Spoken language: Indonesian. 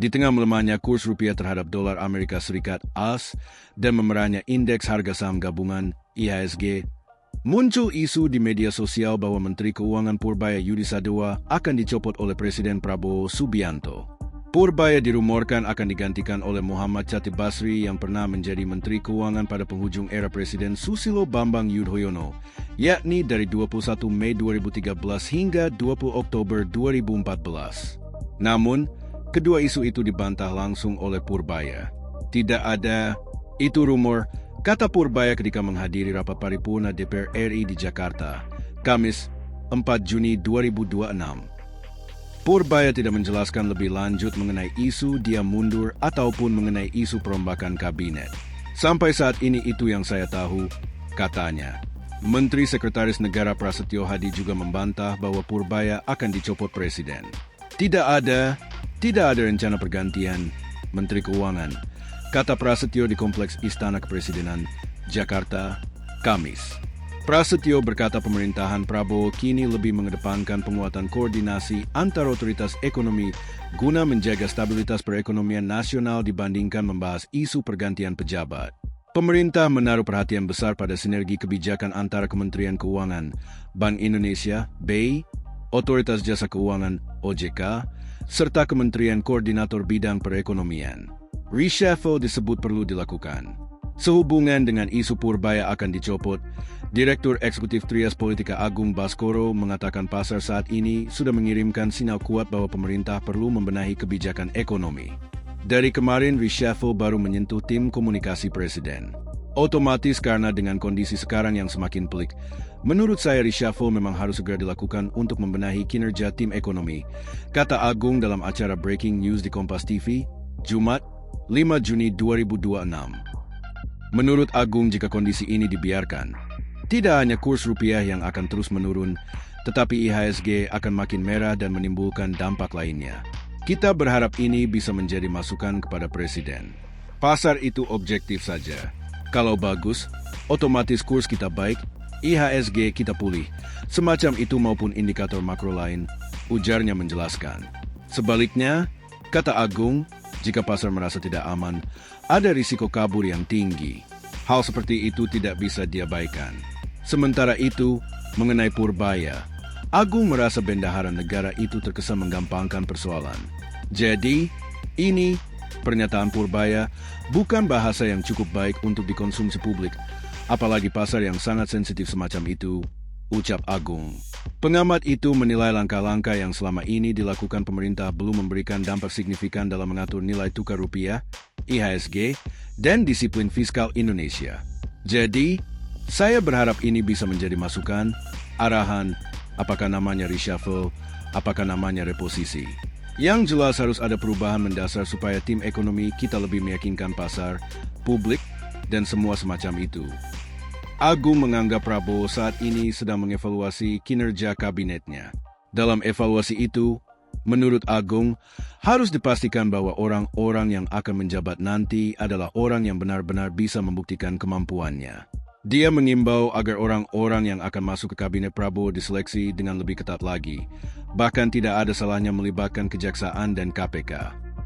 Di tengah melemahnya kurs rupiah terhadap dolar Amerika Serikat AS dan memerahnya indeks harga saham gabungan IHSG, muncul isu di media sosial bahwa Menteri Keuangan Purbaya Yudi Sadewa akan dicopot oleh Presiden Prabowo Subianto. Purbaya dirumorkan akan digantikan oleh Muhammad Chatib Basri yang pernah menjadi Menteri Keuangan pada penghujung era Presiden Susilo Bambang Yudhoyono, yakni dari 21 Mei 2013 hingga 20 Oktober 2014. Namun, kedua isu itu dibantah langsung oleh Purbaya. Tidak ada, itu rumor, kata Purbaya ketika menghadiri rapat paripurna DPR RI di Jakarta, Kamis 4 Juni 2026. Purbaya tidak menjelaskan lebih lanjut mengenai isu dia mundur ataupun mengenai isu perombakan kabinet. Sampai saat ini itu yang saya tahu, katanya. Menteri Sekretaris Negara Prasetyo Hadi juga membantah bahwa Purbaya akan dicopot Presiden. Tidak ada rencana pergantian Menteri Keuangan, kata Prasetyo di Kompleks Istana Kepresidenan, Jakarta, Kamis. Prasetyo berkata pemerintahan Prabowo kini lebih mengedepankan penguatan koordinasi antar otoritas ekonomi guna menjaga stabilitas perekonomian nasional dibandingkan membahas isu pergantian pejabat. Pemerintah menaruh perhatian besar pada sinergi kebijakan antara Kementerian Keuangan, Bank Indonesia, BI, Otoritas Jasa Keuangan, OJK, serta Kementerian Koordinator Bidang Perekonomian. Reshuffle disebut perlu dilakukan. Sehubungan dengan isu Purbaya akan dicopot, Direktur Eksekutif Trias Politika Agung Baskoro mengatakan pasar saat ini sudah mengirimkan sinyal kuat bahwa pemerintah perlu membenahi kebijakan ekonomi. Dari kemarin, reshuffle baru menyentuh tim komunikasi Presiden. Otomatis karena dengan kondisi sekarang yang semakin pelik, menurut saya reshuffle memang harus segera dilakukan untuk membenahi kinerja tim ekonomi, kata Agung dalam acara Breaking News di Kompas TV, Jumat, 5 Juni 2026. Menurut Agung, jika kondisi ini dibiarkan, tidak hanya kurs rupiah yang akan terus menurun, tetapi IHSG akan makin merah dan menimbulkan dampak lainnya. Kita berharap ini bisa menjadi masukan kepada Presiden. Pasar itu objektif saja. Kalau bagus, otomatis kurs kita baik, IHSG kita pulih. Semacam itu maupun indikator makro lain, ujarnya menjelaskan. Sebaliknya, kata Agung, jika pasar merasa tidak aman, ada risiko kabur yang tinggi. Hal seperti itu tidak bisa diabaikan. Sementara itu, mengenai Purbaya, Agung merasa bendahara negara itu terkesan menggampangkan persoalan. Jadi, ini, pernyataan Purbaya, bukan bahasa yang cukup baik untuk dikonsumsi publik, apalagi pasar yang sangat sensitif semacam itu, ucap Agung. Pengamat itu menilai langkah-langkah yang selama ini dilakukan pemerintah belum memberikan dampak signifikan dalam mengatur nilai tukar rupiah, IHSG, dan disiplin fiskal Indonesia. Jadi, saya berharap ini bisa menjadi masukan, arahan, apakah namanya reshuffle, apakah namanya reposisi. Yang jelas harus ada perubahan mendasar supaya tim ekonomi kita lebih meyakinkan pasar, publik, dan semua semacam itu. Agung menganggap Prabowo saat ini sedang mengevaluasi kinerja kabinetnya. Dalam evaluasi itu, menurut Agung, harus dipastikan bahwa orang-orang yang akan menjabat nanti adalah orang yang benar-benar bisa membuktikan kemampuannya. Dia mengimbau agar orang-orang yang akan masuk ke kabinet Prabowo diseleksi dengan lebih ketat lagi. Bahkan tidak ada salahnya melibatkan kejaksaan dan KPK.